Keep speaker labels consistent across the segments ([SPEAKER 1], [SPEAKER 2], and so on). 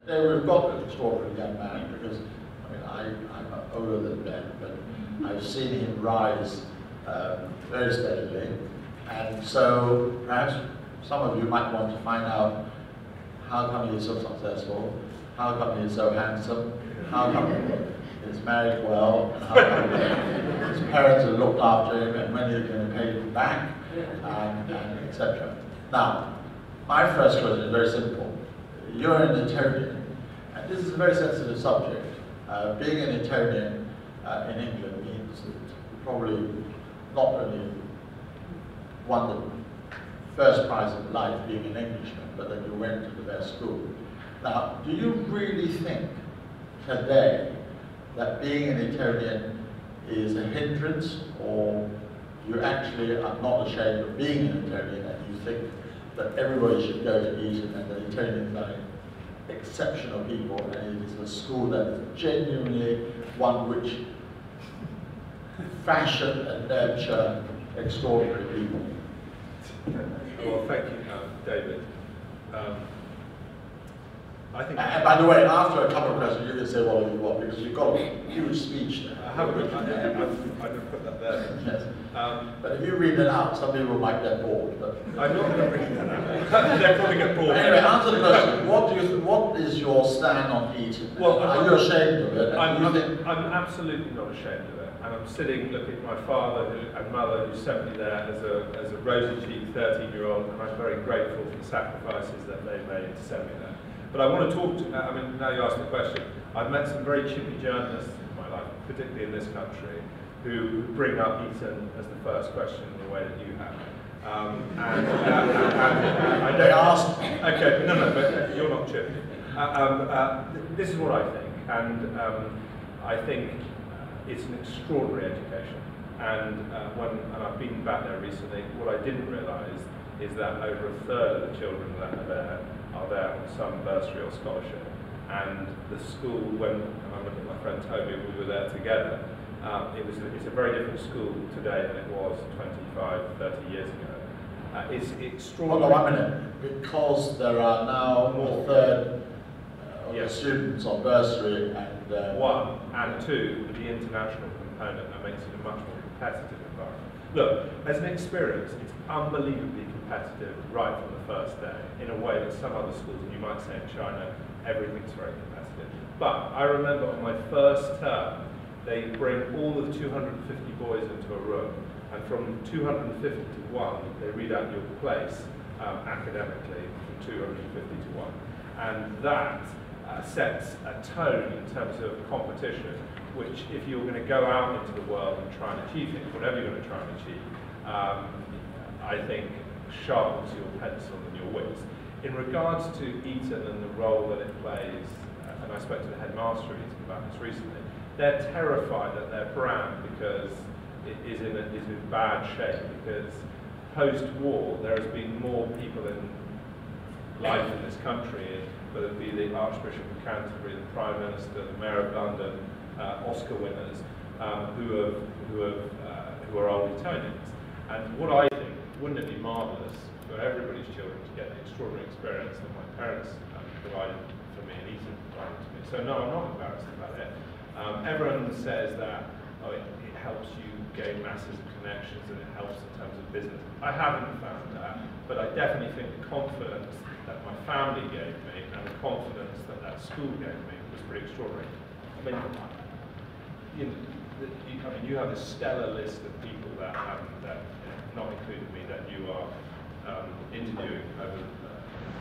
[SPEAKER 1] we've got an extraordinary young man because, I mean, I'm older than Ben, but I've seen him rise very steadily. And so perhaps some of you might want to find out how come he's so successful, how come he's so handsome, how come he's married well, and how come his parents have looked after him and when he's going to pay him back, and etc. Now, my first question is very simple. You're an Etonian, and this is a very sensitive subject. Being an Etonian in England means that you probably not only won the first prize of life being an Englishman, but that you went to the best school. Now, do you really think today that being an Etonian is a hindrance, or you actually are not ashamed of being an Etonian and you think that everybody should go to Eton and the Etonians are exceptional people and it is a school that is genuinely one which fashion and nurture extraordinary people?
[SPEAKER 2] Well, thank you, David. I think.
[SPEAKER 1] And by the way, after a couple of questions, you can say what you want because you've got a huge speech there.
[SPEAKER 2] I didn't put that there.
[SPEAKER 1] Yes. But if you read it out, some people might get bored. But
[SPEAKER 2] I'm not going to read that out. They'll probably get bored.
[SPEAKER 1] Anyway, answer the question. What is your stand on Eton?
[SPEAKER 2] Well,
[SPEAKER 1] are you ashamed of it?
[SPEAKER 2] I'm absolutely not ashamed of it. And I'm sitting looking at my father and mother who sent me there as a rosy-cheeked 13-year-old, and I'm very grateful for the sacrifices that they made to send me there. But I want to talk to, I mean, now you asked the question, I've met some very chippy journalists in my life, particularly in this country, who bring up Eton as the first question in the way that you have. I don't ask. Okay, no, but you're not chippy. This is what I think, and I think it's an extraordinary education. And I've been back there recently, what I didn't realise is that over a third of the children that are there on some bursary or scholarship. And the school, and I'm looking at my friend Toby, we were there together, it's a very different school today than it was 25, 30 years ago. It's extraordinary.
[SPEAKER 1] Hold on 1 minute, because there are now a third of the students on bursary and...
[SPEAKER 2] one, and two, the international component that makes it a much more competitive environment. Look, as an experience, it's unbelievably competitive right from the first day, in a way that some other schools, and you might say in China, everything's very competitive. But I remember on my first term, they bring all of the 250 boys into a room, and from 250 to 1, they read out your place academically from 250 to 1. And that sets a tone in terms of competition, which if you're going to go out into the world and try and achieve things, whatever you're going to try and achieve, I think sharpens your pencil and your wits. In regards to Eton and the role that it plays, and I spoke to the headmaster at Eton about this recently, they're terrified that their brand, because it is in bad shape, because post-war there has been more people in life in this country, whether it be the Archbishop of Canterbury, the Prime Minister, the Mayor of London, Oscar winners, who are old Etonians. And what I think, wouldn't it be marvellous for everybody's children to get the extraordinary experience that my parents provided for me and Eton provided to me? So no, I'm not embarrassed about it. Everyone says that it helps you gain masses of connections and it helps in terms of business. I haven't found that, but I definitely think the confidence that my family gave me and the confidence that that school gave me was pretty extraordinary. I mean, you have a stellar list of people that not including me, that you are interviewing over.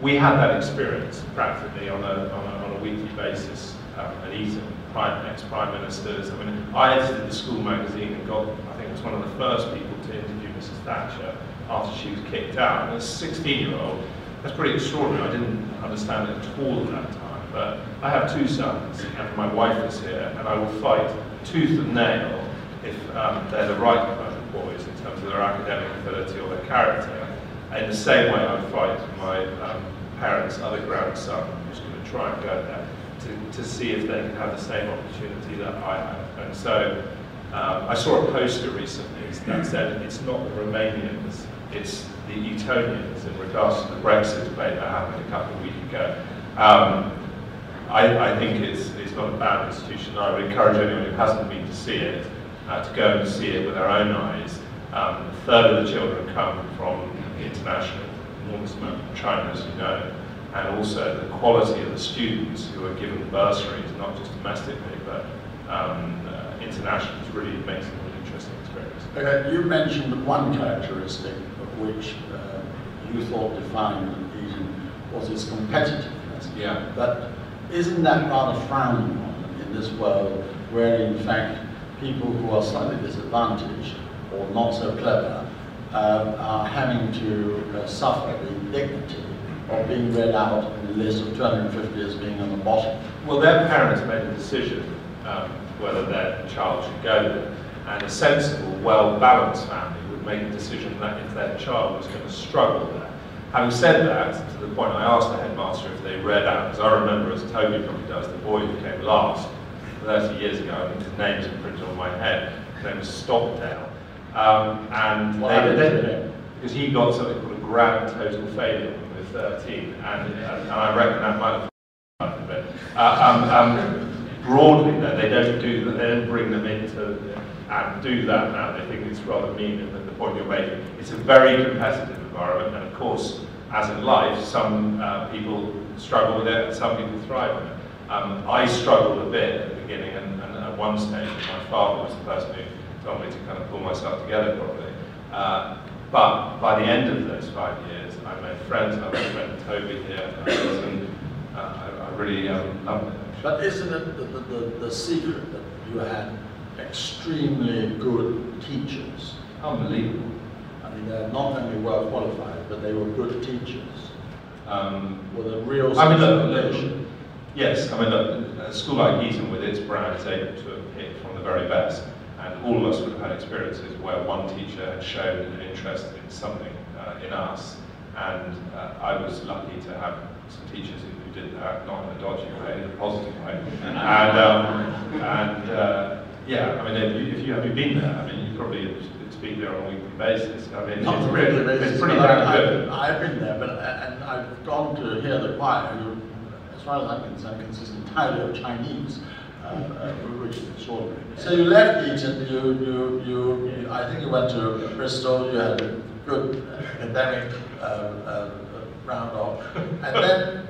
[SPEAKER 2] We had that experience practically on a weekly basis at Eton, ex-prime ministers. I mean, I edited the school magazine and got, I think, was one of the first people to interview Mrs. Thatcher after she was kicked out. And as a 16-year-old, that's pretty extraordinary. I didn't understand it at all at that time. But I have 2 sons, and my wife is here, and I will fight tooth and nail if they're the right kind of boys in terms of their academic ability or their character. In the same way, I would fight for my parents' other grandson who's going to try and go there to see if they can have the same opportunity that I have. And so I saw a poster recently that said it's not the Romanians, it's the Etonians in regards to the Brexit debate that happened a couple of weeks ago. I think it's not a bad institution. I would encourage anyone who hasn't been to see it to go and see it with their own eyes. A third of the children come from international, enormous amount from China, as you know, and also the quality of the students who are given bursaries, not just domestically, but internationally, really makes it an interesting experience.
[SPEAKER 1] Okay, you mentioned one characteristic of which you thought defined Eton was its competitiveness.
[SPEAKER 2] Yeah.
[SPEAKER 1] But isn't that rather frowned on in this world, where in fact people who are slightly disadvantaged or not so clever are having to suffer the indignity of being read out in the list of 250 as being on the bottom?
[SPEAKER 2] Well, their parents made a decision whether their child should go there, and a sensible, well-balanced family would make a decision that if their child was going to struggle there. Having said that, to the point I asked the headmaster if they read out, because I remember, as Toby probably does, the boy who came last 30 years ago, I think his name's imprinted on my head, his name was Stockdale, and because he got something called a grand total failure when he was 13, and I reckon that might have a bit. Broadly, though, they don't bring them into and do that now. They think it's rather mean, and the point you're making. It's a very competitive environment, and of course, as in life, some people struggle with it and some people thrive in it. I struggled a bit at the beginning, and at one stage, my father was the person who told me to kind of pull myself together properly. But by the end of those 5 years, I made friends. I made a friend Toby here, and I really loved it.
[SPEAKER 1] But isn't it the secret that you had extremely good teachers?
[SPEAKER 2] Unbelievable.
[SPEAKER 1] I mean, they're not only well qualified, but they were good teachers. With a real
[SPEAKER 2] look, yes, I mean, look, a school like Eton with its brand is able to pick from the very best, and all of us would have had experiences where one teacher had shown an interest in something in us, and I was lucky to have some teachers who did that, not in a dodgy way, in a positive way. Yeah, I mean, if you haven't been there, I mean, you probably speak there on a weekly basis. I mean,
[SPEAKER 1] not on a weekly basis,
[SPEAKER 2] it's pretty damn good.
[SPEAKER 1] I've been there, and I've gone to hear the choir, who, as far as I'm concerned, consists entirely of Chinese, which is extraordinary. So you left Eton, I think you went to Bristol, you had a good academic round off, and then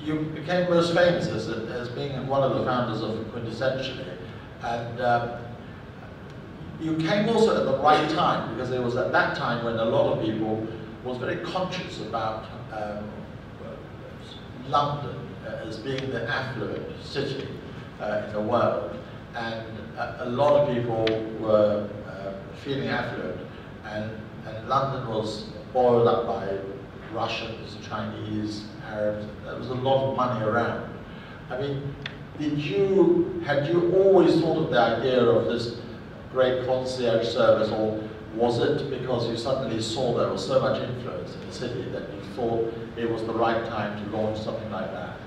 [SPEAKER 1] you became most famous as being one of the founders of Quintessentially, and you came also at the right time, because it was at that time when a lot of people was very conscious about London as being the affluent city in the world, and a lot of people were feeling affluent, and London was boiled up by Russians, Chinese, Arabs. There was a lot of money around. I mean, had you always thought of the idea of this great concierge service, or was it because you suddenly saw there was so much influence in the city that you thought it was the right time to launch something like that?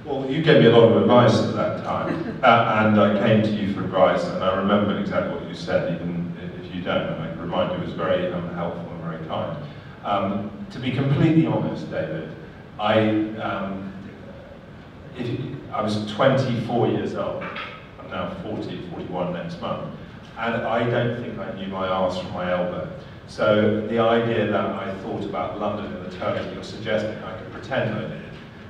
[SPEAKER 2] Well, you gave me a lot of advice at that time, and I came to you for advice, and I remember exactly what you said, even if you don't, and I can remind you it was very helpful and very kind. To be completely honest, David, I was 24 years old. I'm now 40, 41 next month. And I don't think I knew my arse from my elbow. So the idea that I thought about London in the terms you're suggesting, I could pretend I did.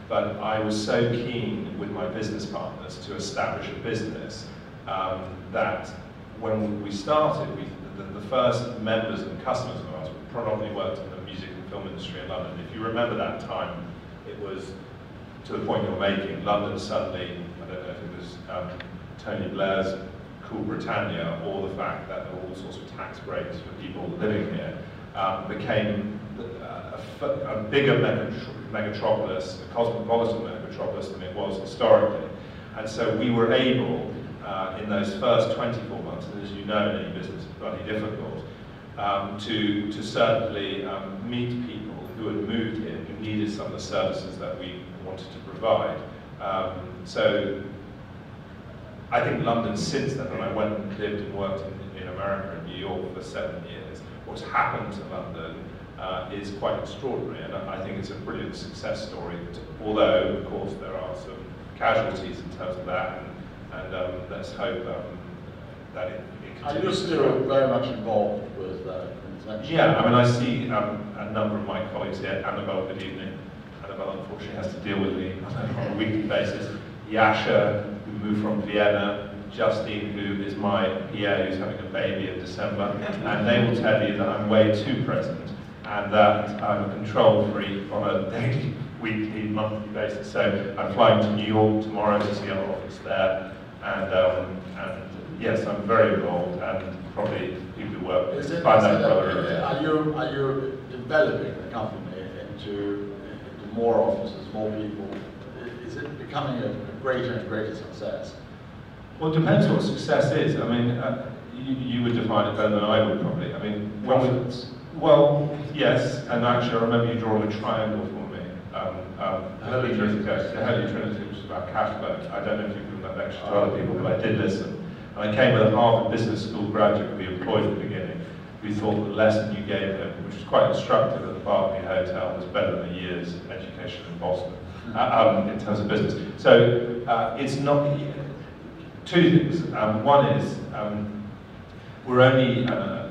[SPEAKER 2] But I was so keen with my business partners to establish a business that when we started, the first members and customers of ours predominantly worked in the music and film industry in London. If you remember that time, it was, to the point you're making, London suddenly, I don't know if it was Tony Blair's Cool Britannia, or the fact that there were all sorts of tax breaks for people living here, became a bigger megatropolis, a cosmopolitan megatropolis than it was historically. And so we were able, in those first 24 months, and as you know, in any business it's bloody difficult, to certainly meet people who had moved here, who needed some of the services that we wanted to provide. So I think London since then, and I went and lived and worked in America and New York for 7 years, what's happened to London is quite extraordinary, and I think it's a brilliant success story, although of course there are some casualties in terms of that, and let's hope that it
[SPEAKER 1] Are you
[SPEAKER 2] continues.
[SPEAKER 1] still very much involved with Quintessentially?
[SPEAKER 2] Yeah, I mean, I see a number of my colleagues here. Annabelle, good evening. Annabelle unfortunately has to deal with me on a weekly basis. Yasha, who moved from Vienna, Justine, who is my PA, who's having a baby in December, and they will tell you that I'm way too present and that I'm a control freak on a daily, weekly, monthly basis. So I'm flying to New York tomorrow to see our office there, and yes, I'm very involved, and probably people who work find that relevant.
[SPEAKER 1] Are you developing the company into more offices, more people? Is it becoming a greater and greater success?
[SPEAKER 2] Well, it depends what success is. I mean, you would define it better than I would probably. I mean, well, yes, and actually I remember you drawing a triangle for me. The Holy Trinity, which is about cash flow. I don't know if you've given that lecture to other people, but I did listen. And I came with a Harvard Business School graduate who we employed at the beginning, who thought the lesson you gave him, which was quite instructive at the Barclay Hotel, was better than a year's education in Boston, in terms of business. So it's not, two things. One is, we're only,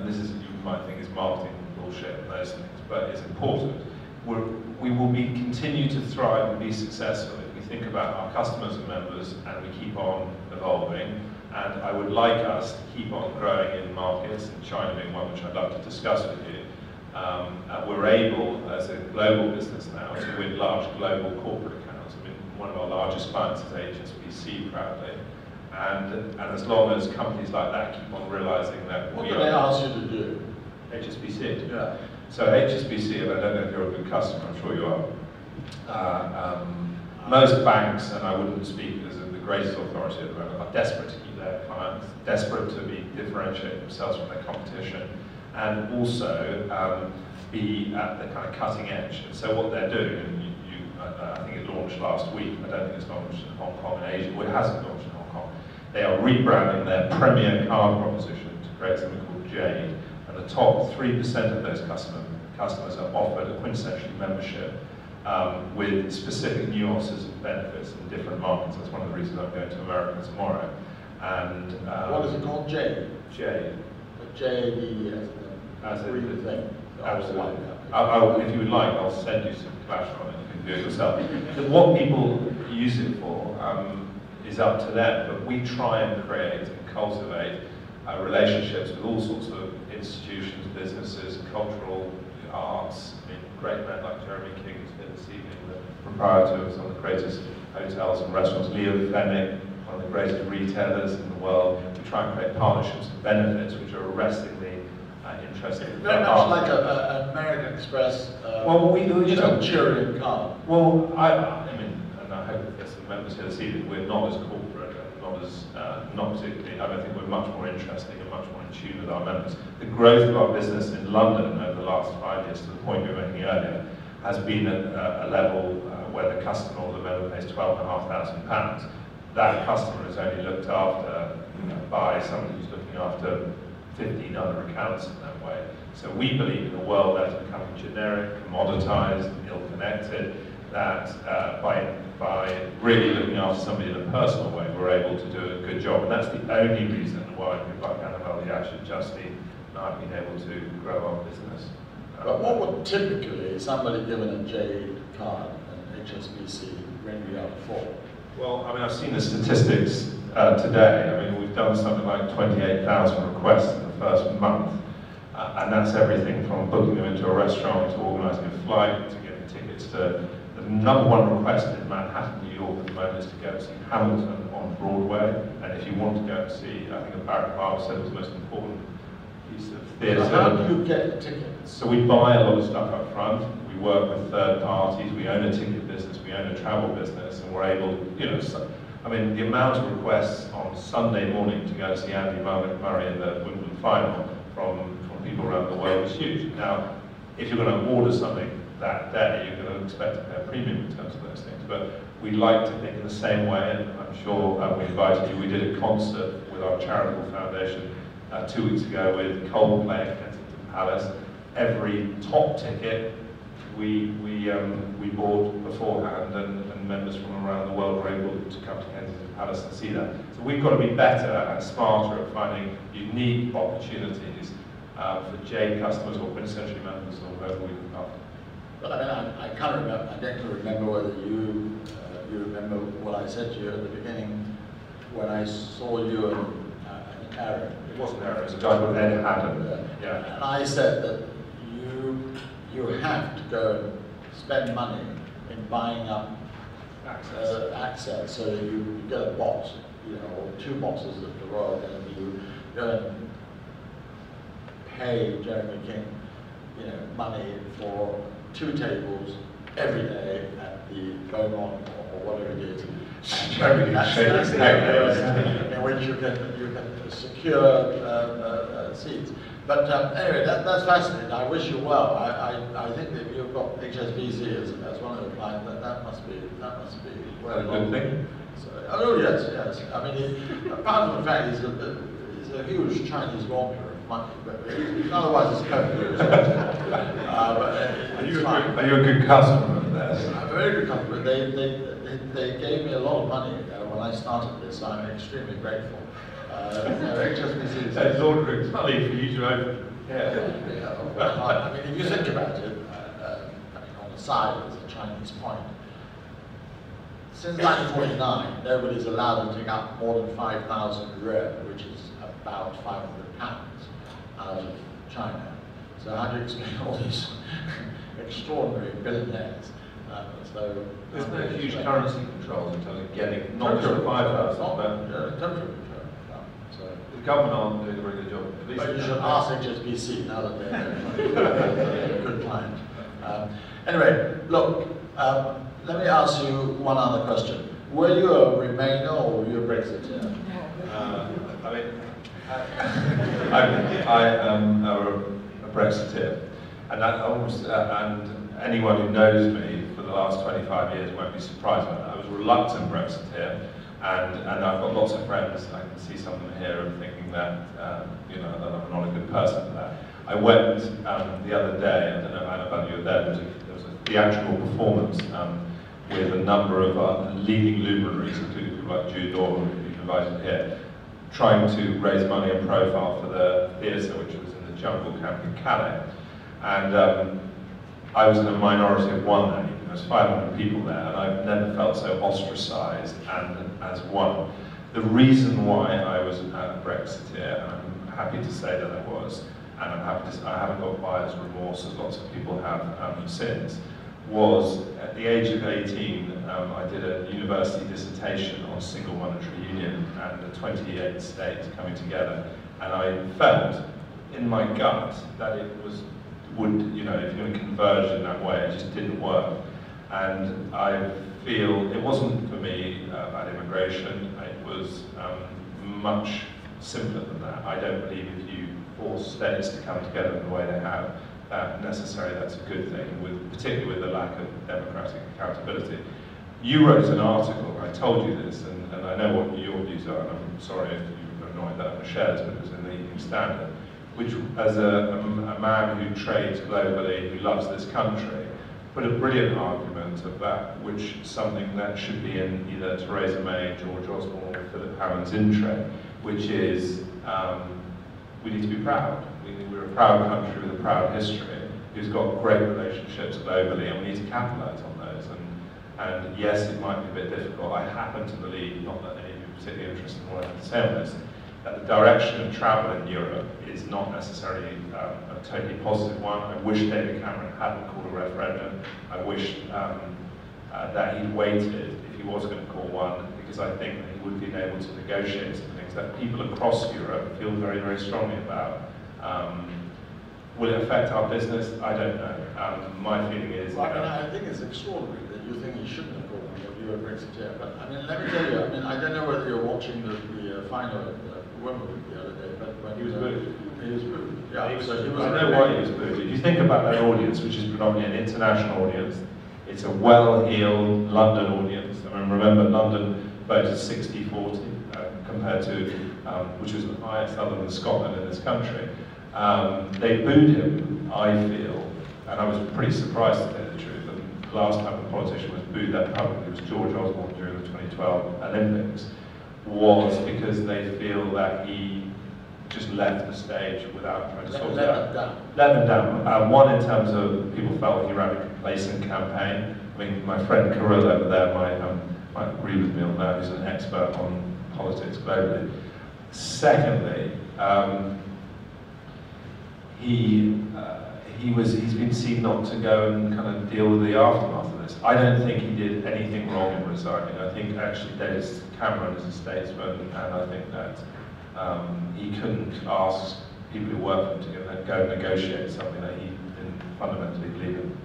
[SPEAKER 2] this is, you might think is marketing bullshit and those things, but it's important. We will continue to thrive and be successful if we think about our customers and members and we keep on evolving. And I would like us to keep on growing in markets, and China being one which I'd love to discuss with you. We're able, as a global business now, to win large global corporate accounts. I mean, one of our largest clients is HSBC, proudly. And as long as companies like that keep on realizing that
[SPEAKER 1] what do they ask you to do?
[SPEAKER 2] HSBC?
[SPEAKER 1] Yeah.
[SPEAKER 2] So HSBC, and I don't know if you're a good customer, I'm sure you are. Most banks, and I wouldn't speak as the greatest authority at the moment, are desperate to keep their clients, desperate to differentiate themselves from their competition, and also be at the kind of cutting edge. And so what they're doing, and I think it launched last week, I don't think it's launched in Hong Kong and Asia, well, it hasn't launched in Hong Kong. They are rebranding their premier card proposition to create something called Jade, and the top 3% of those customers are offered a Quintessentially membership with specific nuances and benefits in different markets. That's one of the reasons I'm going to America tomorrow. And
[SPEAKER 1] what is it called? Jade?
[SPEAKER 2] Jade.
[SPEAKER 1] J-A-D-E as a real thing.
[SPEAKER 2] Absolutely. If you would like, I'll send you some flash on it. You can do it yourself. What people use it for is up to them, but we try and create and cultivate relationships with all sorts of institutions, businesses, cultural, arts. I mean, great men like Jeremy King, who's here this evening, the proprietor of some of the greatest hotels and restaurants, Leo Fennick, one of the greatest retailers in the world. We try and create partnerships and benefits which are arrestingly interesting.
[SPEAKER 1] Very much like an American Express Centurion card.
[SPEAKER 2] Well, I mean, and I hope that there's some members here this evening, we're not as corporate and not as, not particularly, I think we're much more interesting and much more in tune with our members. The growth of our business in London over the last 5 years, to the point we were making earlier, has been at a level where the customer or the member pays £12,500. That customer is only looked after by somebody who's looking after 15 other accounts in that way. So we believe in a world that's becoming generic, commoditized, ill-connected, that by really looking after somebody in a personal way, we're able to do a good job. And that's the only reason why people like Annabelle, Yasha, Justine, and I've been able to grow our business.
[SPEAKER 1] But what would typically somebody given a Jade card and HSBC ring you up for?
[SPEAKER 2] Well, I mean, I've seen the statistics today. I mean, we've done something like 28,000 requests in the first month. And that's everything from booking them into a restaurant, to organising a flight, to getting tickets to... The number one request in Manhattan, New York at the moment is to go and see Hamilton on Broadway. And if you want to go and see, I think Barrett Park said it was the most important piece of theatre.
[SPEAKER 1] So how do you get tickets?
[SPEAKER 2] So we buy a lot of stuff up front. We work with third parties. We own a ticket business. We own a travel business. And we're able, I mean, the amount of requests on Sunday morning to go see Andy Murray in the Wimbledon final from people around the world is huge. Now, if you're going to order something that day, you're going to expect to pay a premium in terms of those things. But we like to think in the same way, and I'm sure we invited you. We did a concert with our charitable foundation 2 weeks ago with Coldplay at Kensington Palace. Every top ticket
[SPEAKER 3] we bought beforehand, and members from around the world were able to come to Kensington Palace and see that. So we've got to be better and smarter at finding unique opportunities for J customers or Quintessentially members or whoever we look after.
[SPEAKER 1] But I mean, I can't remember. I don't remember whether you remember what I said to you at the beginning when I saw you in Aaron.
[SPEAKER 3] It wasn't Aaron. It was a guy called Ed Haddon.
[SPEAKER 1] Yeah. And I said that you have to go and spend money in buying up access so that you get a box, or 2 boxes at the Royal, and you go and pay Jeremy King, money for 2 tables every day at the Beaumont or whatever it is. In which you can secure seats. But anyway, that's fascinating. I wish you well. I think that you've got HSBC as one of the clients. That must be well.
[SPEAKER 3] A good thing.
[SPEAKER 1] So, oh yes. I mean, apart from the fact he's a huge Chinese launderer of money, but otherwise it's perfectly respectable.
[SPEAKER 3] Are you a good customer of theirs?
[SPEAKER 1] I'm a very good customer. They gave me a lot of money when I started this. So I'm extremely grateful. HSBC
[SPEAKER 3] That's laundering money for you to open.
[SPEAKER 1] Well, I mean, if you think about it, on the side as a Chinese point, since 1949, nobody's allowed to take up more than 5,000 yuan, which is about £500 out of China. So how do you explain all these extraordinary billionaires?
[SPEAKER 3] There's no huge currency controls in terms of getting, not just the 5,000, but
[SPEAKER 1] totally.
[SPEAKER 3] the government aren't doing a very good job.
[SPEAKER 1] But you should ask HSBC now that they're a good client. Anyway, look, let me ask you one other question. Were you a Remainer or were you a Brexiteer?
[SPEAKER 3] I am a Brexiteer, and that almost, and anyone who knows me for the last 25 years won't be surprised by that. I was a reluctant Brexiteer, and I've got lots of friends. I can see some of them here and thinking that that I'm not a good person for that. I went the other day. I don't know how you were there. There was a theatrical performance with a number of leading luminaries, including people like Jude Law, who you've invited here, trying to raise money and profile for the theatre, which was in the jungle camp in Calais. And I was in a minority of one that evening. There was 500 people there, and I've never felt so ostracised and as one. The reason why I was a Brexiteer, and I'm happy to say that I was, and I'm happy to say I haven't got buyer's remorse, as lots of people have since, was at the age of 18, I did a university dissertation on single monetary union and the 28 states coming together, and I felt in my gut that it would, if you're going to converge in that way, it just didn't work. And I feel it wasn't for me about immigration. It was much simpler than that. I don't believe if you force states to come together in the way they have, that necessarily that's a good thing, particularly with the lack of democratic accountability. You wrote an article, I told you this, and I know what your views are, and I'm sorry if you're annoyed that I'm going to share this, but it was in the Evening Standard, which, as a man who trades globally, who loves this country, put a brilliant argument of that, which is something that should be in either Theresa May, George Osborne, or Philip Hammond's intro, which is we need to be proud. We're a proud country with a proud history, who's got great relationships globally, and we need to capitalise on those. And yes, it might be a bit difficult. I happen to believe, not that any of you are particularly interested in what I have to say on this, that the direction of travel in Europe is not necessarily a totally positive one. I wish David Cameron hadn't called a referendum. I wish that he'd waited if he was going to call one, because I think that he would be able to negotiate some things that people across Europe feel very, very strongly about. Will it affect our business? I don't know. My feeling is...
[SPEAKER 1] Well, I think it's extraordinary that you think he shouldn't have called one, that you were a Brexiteer. But let me tell you, I don't know whether you're watching the final at Wimbledon the other day, but when
[SPEAKER 3] he was booed.
[SPEAKER 1] He was booed. Yeah,
[SPEAKER 3] I know why he was booed. If you think about that audience, which is predominantly an international audience, it's a well-heeled London audience. I mean, remember, London voted 60-40 compared to, which was the highest other than Scotland in this country. They booed him, I feel, and I was pretty surprised to tell you the truth. The last time a politician was booed that publicly was George Osborne during the 2012 Olympics, was because they feel that he just left the stage without trying to sort it out. Let them down. One, in terms of people felt he ran a complacent campaign. I mean, my friend Kirill over there might agree with me on that. He's an expert on politics globally. Secondly, he's been seen not to go and kind of deal with the aftermath of this. I don't think he did anything wrong in resigning. I think actually David Cameron is a statesman, and I think that he couldn't ask people who work for him to go negotiate something that he didn't fundamentally believe in.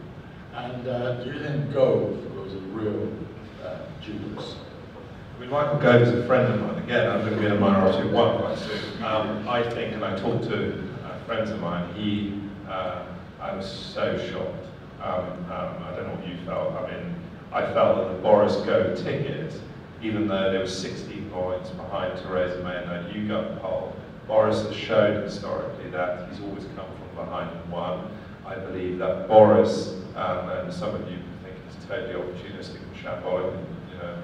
[SPEAKER 1] And do you think Gove was a real Judas?
[SPEAKER 3] I mean, Michael Gove is a friend of mine. Again, I'm going to be in a minority of one quite soon. I think, and I talked to friends of mine, I was so shocked. I don't know what you felt. I mean, I felt that the Boris Gove ticket, even though there was 16 points behind Theresa May in that YouGov poll, Boris has shown historically that he's always come from behind and won. I believe that Boris, and some of you think he's totally opportunistic and shambolic, and, you know,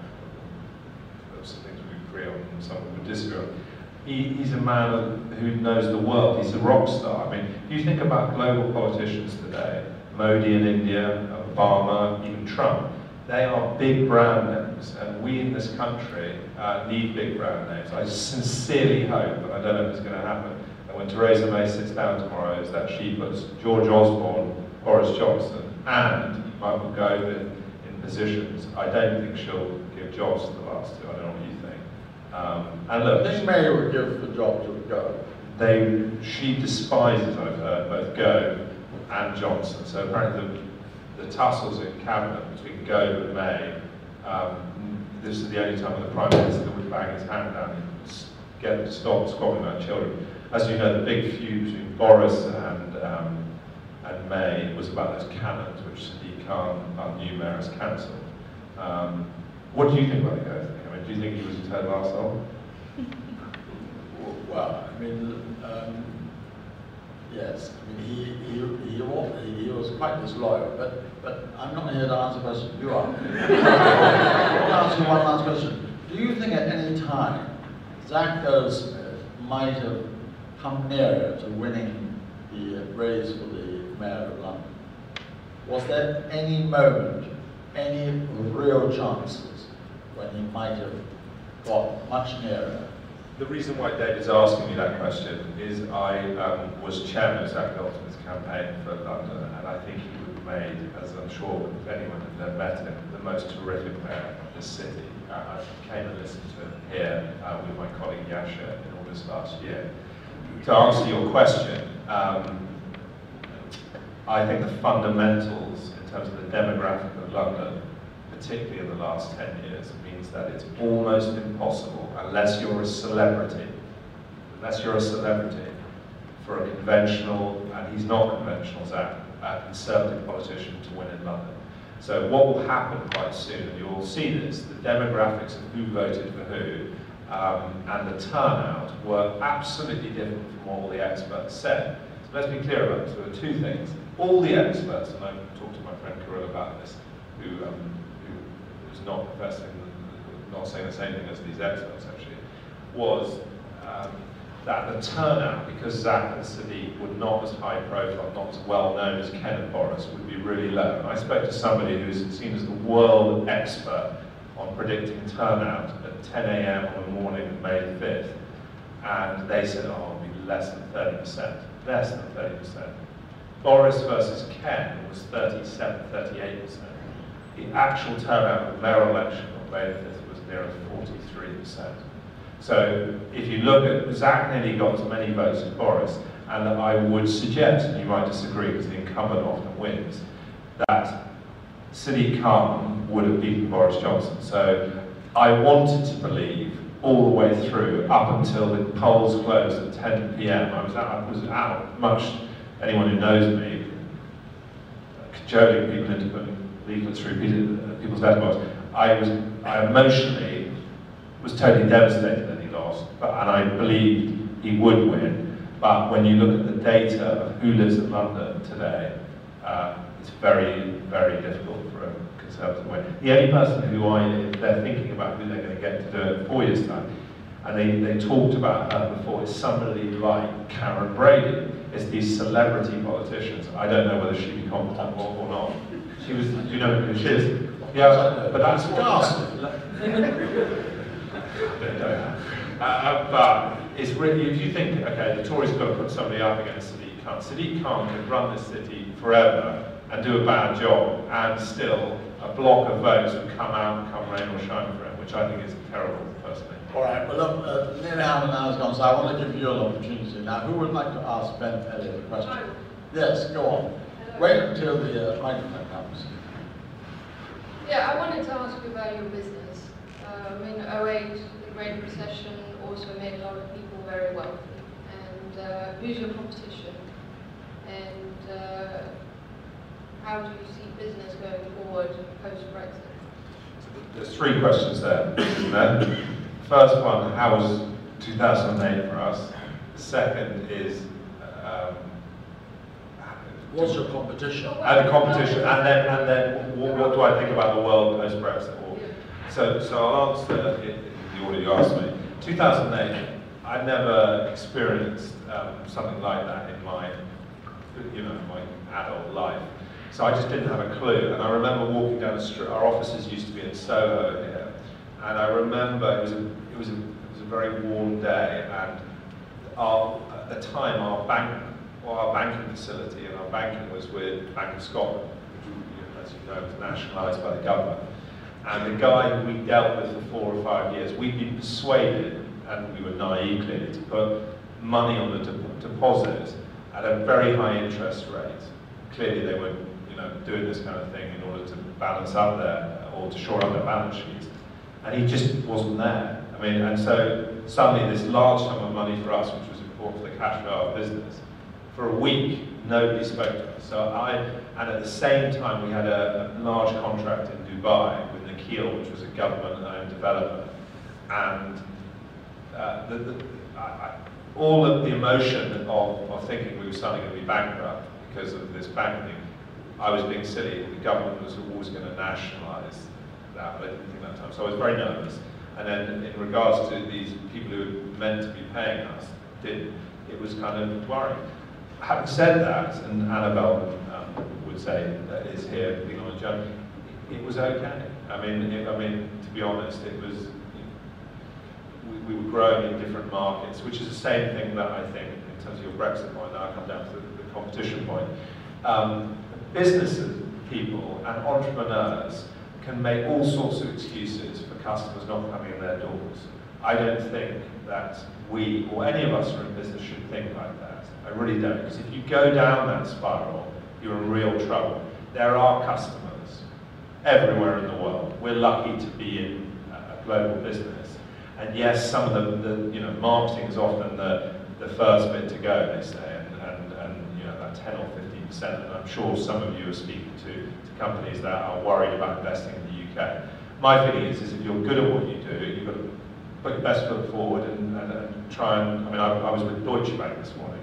[SPEAKER 3] there's some things we agree on and some we would disagree on. He's a man who knows the world. He's a rock star. I mean, if you think about global politicians today, Modi in India, Obama, even Trump, they are big brand names, and we in this country need big brand names. I sincerely hope, and I don't know if it's going to happen, that when Theresa May sits down tomorrow, is that she puts George Osborne, Boris Johnson, and Michael Gove in positions. I don't think she'll give jobs to the last two. I don't know what you think. And look,
[SPEAKER 1] I think May would give the job to Gove.
[SPEAKER 3] She despises, I've heard, both Gove and Johnson. So apparently the tussles in cabinet between Gove and May, this is the only time when the Prime Minister would bang his hand down and get to stop squabbling about children. As you know, the big feud between Boris and May was about those cannons, which Sadiq Khan, our new mayor, has cancelled. What do you think about the Gove thing? I mean, do you think he was a total arsehole?
[SPEAKER 1] Well, I mean, yes. I mean, he was quite disloyal, but I'm not here to answer questions. You are. I want to ask you one last question. Do you think at any time Zach Goldsmith might have come nearer to winning the race for the Mayor of London? Was there any moment, any real chances when he might have got much nearer?
[SPEAKER 3] The reason why David's asking me that question is I was chairman of Zach Goldsmith's campaign for London, and I think he would have made, as I'm sure if anyone had met him, the most terrific mayor of this city. I came and listened to him here with my colleague Yasha in August last year. To answer your question, I think the fundamentals in terms of the demographic of London, particularly in the last 10 years, means that it's almost impossible, unless you're a celebrity, for a conventional, and he's not conventional, Zach, a conservative politician to win in London. So what will happen quite soon, and you'll see this, the demographics of who voted for who, and the turnout were absolutely different from what all the experts said. So let's be clear about this. There were two things. All the experts, and I've talked to my friend Kirill about this, who was not professing, not saying the same thing as these experts actually, was that the turnout, because Zach and Sadiq were not as high profile, not as well known as Ken and Boris, would be really low. And I spoke to somebody who's seen as the world expert on predicting turnout at 10 a.m. on the morning of May 5th, and they said, oh, it'll be less than 30%, less than 30%. Boris versus Ken was 37, 38%. The actual turnout of the mayoral election on May 5th was nearer 43%. So if you look at, Zach nearly got as many votes as Boris, and I would suggest, and you might disagree because the incumbent often wins, that Sadiq Khan would have beaten Boris Johnson. So I wanted to believe all the way through, up until the polls closed at 10 p.m. I was out much, anyone who knows me, cajoling people into putting leaflets through people's letterbox. I emotionally was totally devastated that he lost, and I believed he would win. But when you look at the data of who lives in London today, it's very, very difficult for a Conservative to win. The only person who if they're thinking about who they're going to get to do it in 4 years' time, and they talked about her before, is somebody like Karen Brady. It's these celebrity politicians. I don't know whether she'd be competent or not. She was, do you know who she is? Yeah, but that's but it's really, if you think, okay, the Tories have got to put somebody up against Sadiq Khan. Sadiq Khan can run this city forever and do a bad job, and still a block of votes would come out and come rain or shine for him, which I think is terrible, personally.
[SPEAKER 1] All right, well, look, nearly half an hour's gone, so I want to give you an opportunity. Now, who would like to ask Ben Elliot a question? Yes, go on. Wait until the microphone comes.
[SPEAKER 4] Yeah, I wanted to ask you about your business. In 08, the Great Recession also made a lot of people very wealthy. And who's your competition? And how do you see business going forward post-Brexit?
[SPEAKER 3] There's 3 questions there, isn't there? First one, how was 2008 for us? The second is,
[SPEAKER 1] what's your competition?
[SPEAKER 3] And the competition, and then what do I think about the world post-Brexit? So I'll answer it, you already asked me. 2008, I'd never experienced something like that in my, my adult life. So I just didn't have a clue. And I remember walking down the street. Our offices used to be in Soho here, and I remember it was a very warm day, and at the time our banking facility and our banking was with Bank of Scotland, which, as you know, was nationalised by the government. And the guy who we dealt with for 4 or 5 years, we'd been persuaded, and we were naive clearly, to put money on the deposit at a very high interest rate. Clearly they were doing this kind of thing in order to balance up or to shore up their balance sheets. And he just wasn't there. I mean, and so suddenly this large sum of money for us, which was important for the cash flow of our business, for a week, nobody spoke to us. And at the same time, we had a large contract in Dubai with Nakheel, which was a government-owned developer. And all of the emotion of thinking we were suddenly going to be bankrupt because of this bank thing, I was being silly. The government was always going to nationalise that, but I didn't think that time. So I was very nervous. And then in regards to these people who were meant to be paying us, it was kind of worrying. Having said that, and Annabelle would say that is here being on a journey, it was okay. I mean, to be honest, it was. We were growing in different markets, which is the same thing that I think in terms of your Brexit point. Now I come down to the competition point. Businesses, people, and entrepreneurs can make all sorts of excuses for customers not coming in their doors. I don't think that we, or any of us who are in business, should think like that. I really don't, because if you go down that spiral, you're in real trouble. There are customers everywhere in the world. We're lucky to be in a global business. And yes, some of the marketing is often the first bit to go, they say, and that 10 or 15%. And I'm sure some of you are speaking to companies that are worried about investing in the UK. My feeling is if you're good at what you do, you've got to put your best foot forward and try and. I mean, I was with Deutsche Bank this morning,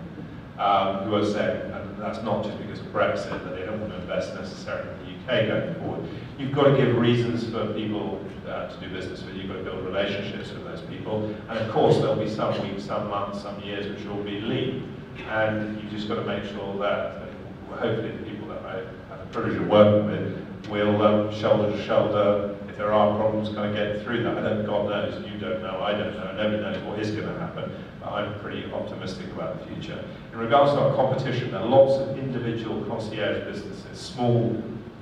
[SPEAKER 3] who are saying, and that's not just because of Brexit, that they don't want to invest necessarily in the UK going forward. You've got to give reasons for people to do business with. You've got to build relationships with those people. And of course, there'll be some weeks, some months, some years which will be lean. And you've just got to make sure that, hopefully, the people that I have the privilege of working with will shoulder to shoulder. If there are problems, kind of get through that. God knows, you don't know, I don't know, nobody knows what is going to happen. But I'm pretty optimistic about the future. In regards to our competition, there are lots of individual concierge businesses, small,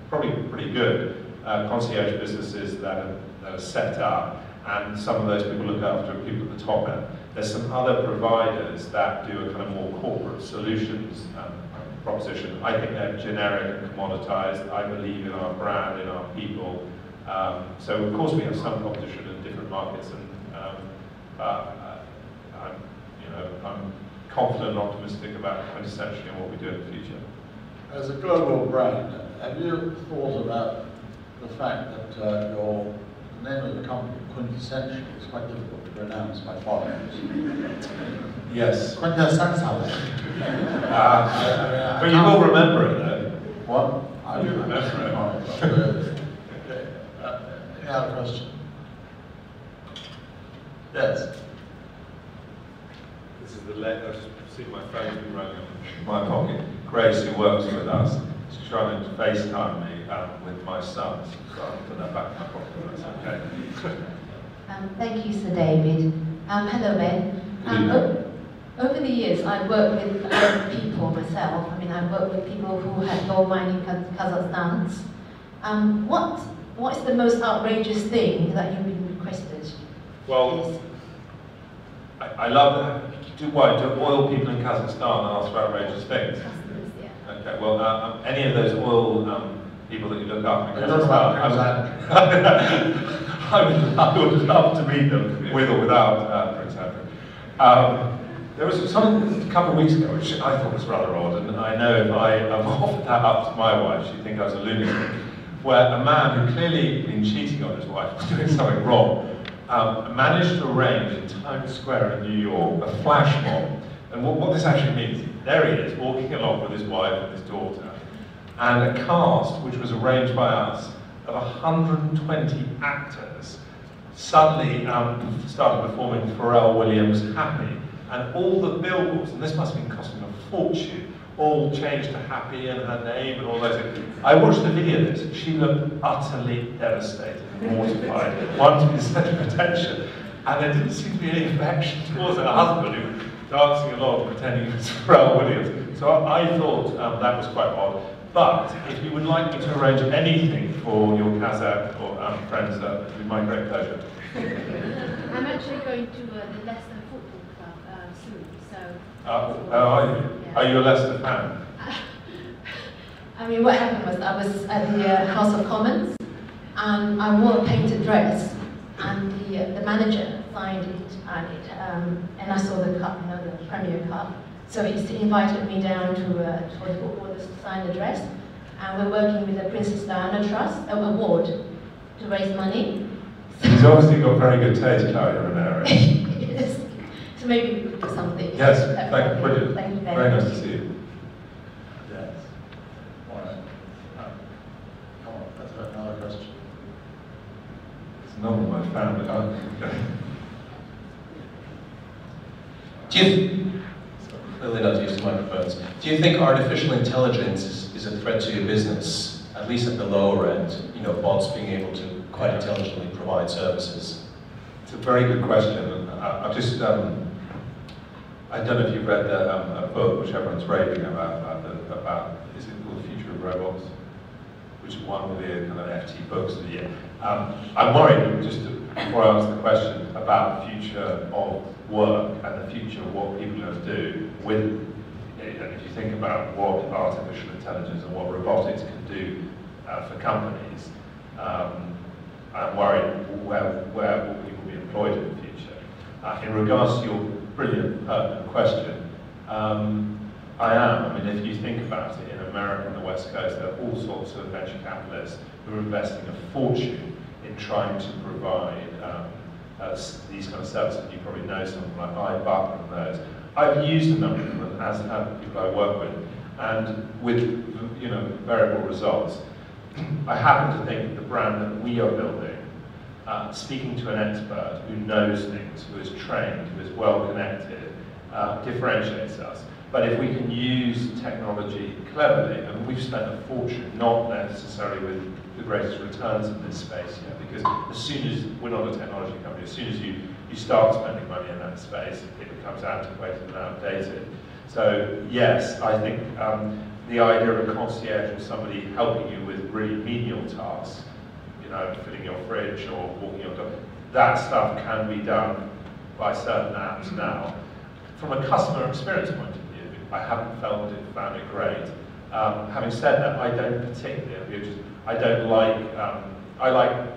[SPEAKER 3] probably pretty good concierge businesses that are set up, and some of those people look after people at the top end. There's some other providers that do a kind of more corporate solutions proposition. I think they're generic and commoditized. I believe in our brand, in our people. So of course we have some competition in different markets, I'm confident and optimistic about Quintessentially and what we do in the future.
[SPEAKER 1] As a global brand, have you thought about the fact that the name of the company, Quintessentially, is quite difficult to pronounce by foreigners?
[SPEAKER 3] Yes.
[SPEAKER 1] Quintessentially.
[SPEAKER 3] But you will remember it though.
[SPEAKER 1] What? Absolutely. Okay. Any other question? Yes.
[SPEAKER 2] This is the letter. I've just seen my phone been running
[SPEAKER 3] In my pocket. Grace, who works with us, is trying to FaceTime me with my sons. So I'll put that back in my pocket. That's okay.
[SPEAKER 5] Thank you, Sir David. Hello, Ben. Over the years, I've worked with a lot of people myself. I mean, I've worked with people who had gold mining in Kazakhstan. What is the most outrageous thing that you've been requested?
[SPEAKER 3] Well, I love that. Do oil people in Kazakhstan ask for outrageous things?
[SPEAKER 5] Customers, yeah.
[SPEAKER 3] Okay, well, any of those oil people that you look up in
[SPEAKER 1] Kazakhstan,
[SPEAKER 3] I would love to meet them with or without Prince Andrew. There was something a couple of weeks ago which I thought was rather odd, and I know if I offered that up to my wife, she'd think I was a lunatic, where a man who clearly had been cheating on his wife, doing something wrong, managed to arrange in Times Square in New York a flash mob. And what this actually means, there he is, walking along with his wife and his daughter, and a cast which was arranged by us of 120 actors suddenly started performing Pharrell Williams' Happy, and all the billboards, and this must have been costing a fortune, all changed to Happy and her name and all those things. I watched the video of this, she looked utterly devastated, mortified, wanted the centre of attention, and there didn't seem to be any affection towards her husband who was dancing along pretending he was Pharrell Williams. So I thought that was quite odd. But if you would like me to arrange anything for your Kazakh or friends, it would be my great pleasure.
[SPEAKER 6] I'm actually going to the Leicester Football Club soon, so...
[SPEAKER 3] Are you a Leicester fan?
[SPEAKER 5] I mean, what happened was I was at the House of Commons, and I wore a painted dress, and the manager signed it, and I saw the cup, you know, the Premier Cup. So he invited me down to for the footballers to sign the dress, and we're working with the Princess Diana Trust award to raise money.
[SPEAKER 3] He's obviously got very good taste, Claudia Ranieri.
[SPEAKER 5] Yes. So maybe we could do something.
[SPEAKER 3] Yes, brilliant.
[SPEAKER 5] Thank you very
[SPEAKER 3] Very
[SPEAKER 5] much.
[SPEAKER 3] nice to see you.
[SPEAKER 1] Yes. All right. Come on, let's have another question.
[SPEAKER 3] It's none of my family. Okay.
[SPEAKER 7] Do you, clearly not to use the microphones, do you think artificial intelligence is a threat to your business, at least at the lower end? You know, bots being able to quite intelligently provide services?
[SPEAKER 3] It's a very good question. I've just, I don't know if you've read a book which everyone's raving about, is it called The Future of Robots? Which won the kind of FT Books of the Year. I'm worried, just before I answer the question, about the future of work and the future of what people are going to do with, and if you think about what artificial intelligence and what robotics can do for companies, I'm worried where will people be employed in the future. In regards to your brilliant pertinent question, I am. I mean, if you think about it, in America and the West Coast, there are all sorts of venture capitalists who are investing a fortune in trying to provide these kind of services. You probably know something like iButton and those. I've used a number of them, as have people I work with, and with variable results. I happen to think the brand that we are building, speaking to an expert who knows things, who is trained, who is well connected, differentiates us. But if we can use technology cleverly, and we've spent a fortune, not necessarily with the greatest returns in this space yet, because as soon as, we're not a technology company, as soon as you start spending money in that space, it becomes antiquated and outdated. So yes, I think the idea of a concierge or somebody helping you with really menial tasks, you know, filling your fridge or walking your dog, that stuff can be done by certain apps now. From a customer experience point of view, I haven't found it great. Having said that, I don't particularly, I don't like, I like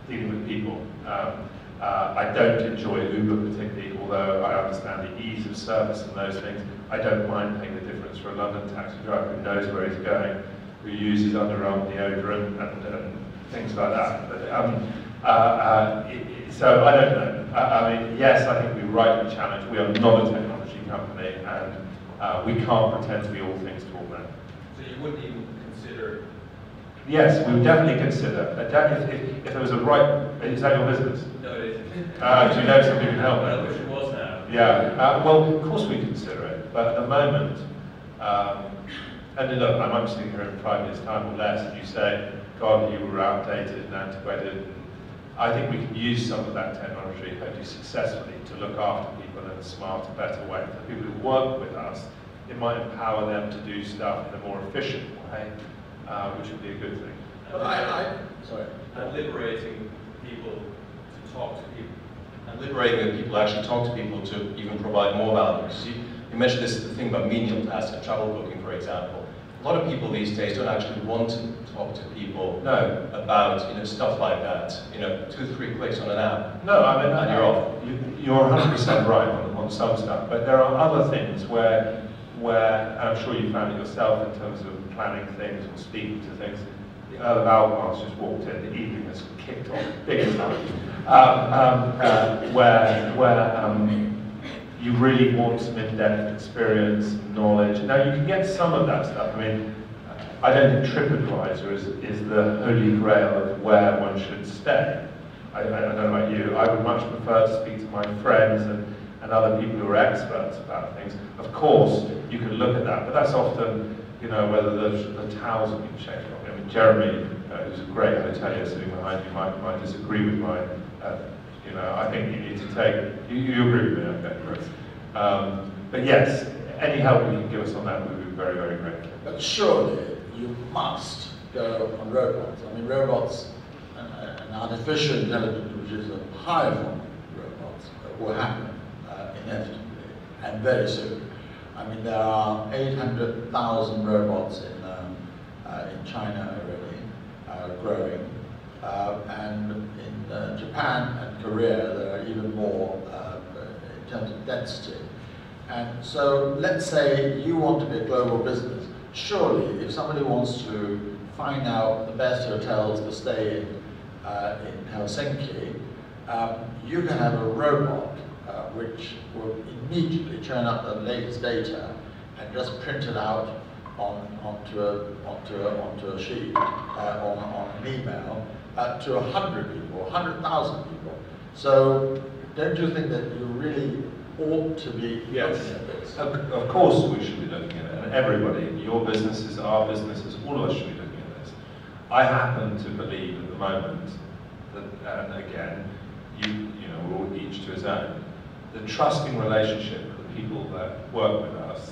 [SPEAKER 3] dealing with people. I don't enjoy Uber particularly, although I understand the ease of service and those things. I don't mind paying the difference for a London taxi driver who knows where he's going, who uses underarm deodorant and things like that. But, so I don't know. I mean, yes, I think we're rightly challenged. We are not a technology company, and we can't pretend to be all things to all men.
[SPEAKER 8] So you wouldn't even consider
[SPEAKER 3] Yes, we would definitely consider. If there was a right, is that your business?
[SPEAKER 8] No, it isn't.
[SPEAKER 3] Do you know somebody who can help
[SPEAKER 8] I
[SPEAKER 3] me?
[SPEAKER 8] wish it was now.
[SPEAKER 3] Yeah, well, of course we consider it, but at the moment, and look, I might be sitting here in 5 years' time or less, and you say, God, you were outdated and antiquated. I think we can use some of that technology, hopefully successfully, to look after people in a smarter, better way. The people who work with us, it might empower them to do stuff in a more efficient way, which would be a good thing.
[SPEAKER 1] Sorry.
[SPEAKER 8] And liberating people to talk to people.
[SPEAKER 7] And liberating the people to actually talk to people to even provide more value. Because you mentioned this thing about menial tasks and travel booking, for example. A lot of people these days don't actually want to talk to people about stuff like that. 2 or 3 clicks on an app.
[SPEAKER 3] No, I mean,
[SPEAKER 7] and you're off.
[SPEAKER 3] You're 100% right on some stuff, but there are other things where, and I'm sure you found it yourself in terms of planning things or speaking to things. The Earl of Albemarle's just walked in, the evening has kicked off big time. Where you really want some in-depth experience and knowledge. Now you can get some of that stuff. I mean, I don't think TripAdvisor is the holy grail of where one should stay. I don't know about you. I would much prefer to speak to my friends and other people who are experts about things. Of course, you can look at that, but that's often, whether the towels have been changed. I mean, Jeremy, who's a great hotelier sitting behind you, might disagree with my. I think you need to take. You agree with me, okay? Right. But yes, any help you can give us on that would be very, very grateful.
[SPEAKER 1] But surely you must go on robots. I mean, robots and artificial intelligence, which is a higher form of robots, will happen inevitably and very soon. I mean, there are 800,000 robots in China already, growing, and in Japan and Korea there are even more in terms of density. And so, let's say you want to be a global business. Surely, if somebody wants to find out the best hotels to stay in Helsinki, you can have a robot which will immediately churn up the latest data and just print it out onto a sheet, on an email, to 100 people, 100,000 people. So, don't you think that you really ought to be looking at this?
[SPEAKER 3] Of course we should be looking at it, and everybody, your businesses, our businesses, all of us should be looking at this. I happen to believe at the moment that, and again, we're all each to his own, the trusting relationship that the people that work with us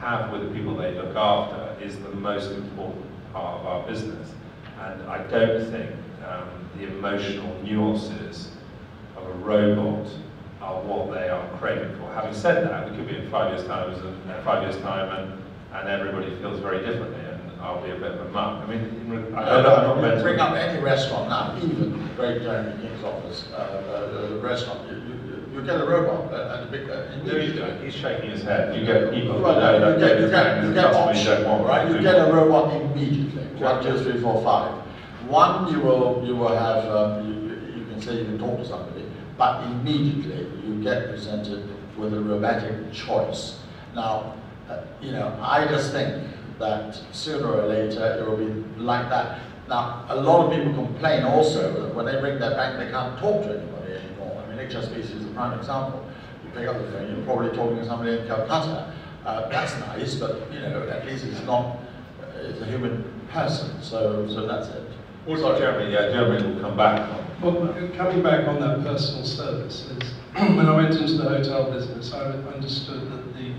[SPEAKER 3] have with the people they look after is the most important part of our business. And I don't think the emotional nuances of a robot are what they are craving for. Having said that, we could be in 5 years' time, and everybody feels very differently, and I'll be a bit of a muck. I mean, I'm not meant to
[SPEAKER 1] bring up any restaurant now, even Great Jeremy King's office, restaurant. You get a robot at a big.
[SPEAKER 3] No, you don't. He's shaking his head. You get people who
[SPEAKER 1] Right,
[SPEAKER 3] know that
[SPEAKER 1] you get option, right? You get a robot immediately. 1, 2, 3, 4, 5. One, you will have. You can say you can talk to somebody, but immediately you get presented with a robotic choice. Now, I just think that sooner or later it will be like that. Now, a lot of people complain also that when they ring their bank, they can't talk to anybody anymore. I mean, HSBC is a prime example. You pick up the phone, you're probably talking to somebody in Calcutta. That's nice, but at least it's a human person. So that's it.
[SPEAKER 3] Also, Jeremy will come back on.
[SPEAKER 9] Well, coming back on that personal service, when I went into the hotel business, I understood that the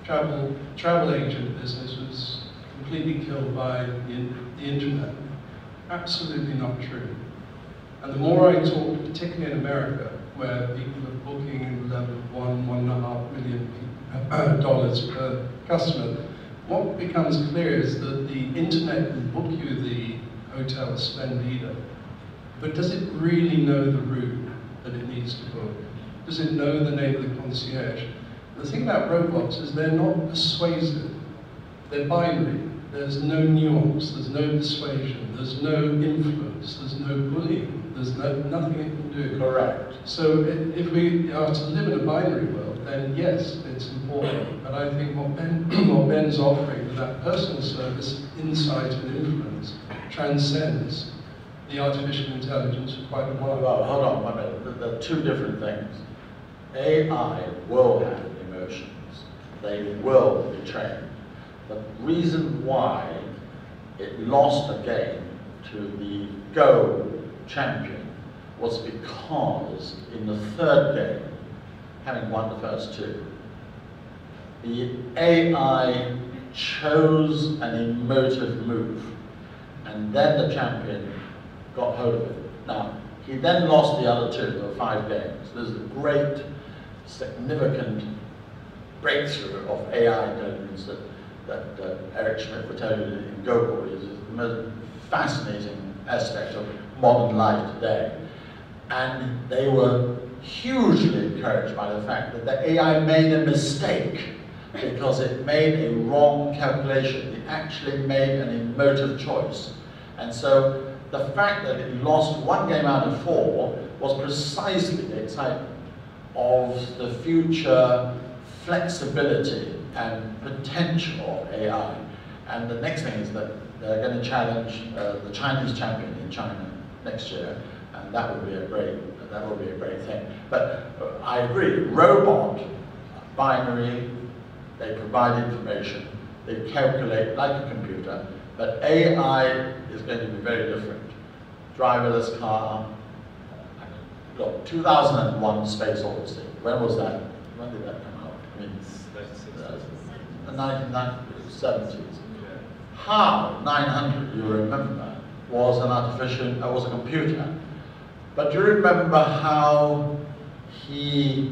[SPEAKER 9] travel agent business was completely killed by the internet. Absolutely not true. And the more I talk, particularly in America, where people are booking in the level of $1.5 million per customer, what becomes clear is that the internet can book you the hotel Splendida, but does it really know the route that it needs to book? Does it know the name of the concierge? The thing about robots is they're not persuasive. They're binary. There's no nuance, there's no persuasion, there's no influence, there's no bullying, there's nothing it can do.
[SPEAKER 1] Correct.
[SPEAKER 9] So if we are to live in a binary world, then yes, it's important. But I think what Ben's offering with that personal service, insight and influence, transcends the artificial intelligence quite a while.
[SPEAKER 1] Well, hold on 1 minute. There are two different things. AI will have emotions. They will be trained. The reason why it lost a game to the Go champion was because in the third game, having won the first two, the AI chose an emotive move, and then the champion got hold of it. Now, he then lost the other two, there were 5 games. There's a great, significant breakthrough of AI intelligence that Eric Schmidt would tell you in Go is the most fascinating aspect of modern life today. And they were hugely encouraged by the fact that the AI made a mistake because it made a wrong calculation. It actually made an emotive choice. And so the fact that it lost 1 game out of 4 was precisely the excitement of the future flexibility and potential of AI. And the next thing is that they're going to challenge the Chinese champion in China next year, and that would be a great thing. But I agree, robot, binary, they provide information, they calculate like a computer, but AI is going to be very different. Driverless car, look, 2001 Space Odyssey, when was that? When did that come out? I mean, the 1970s. HAL 900, you remember, was was a computer. But do you remember how the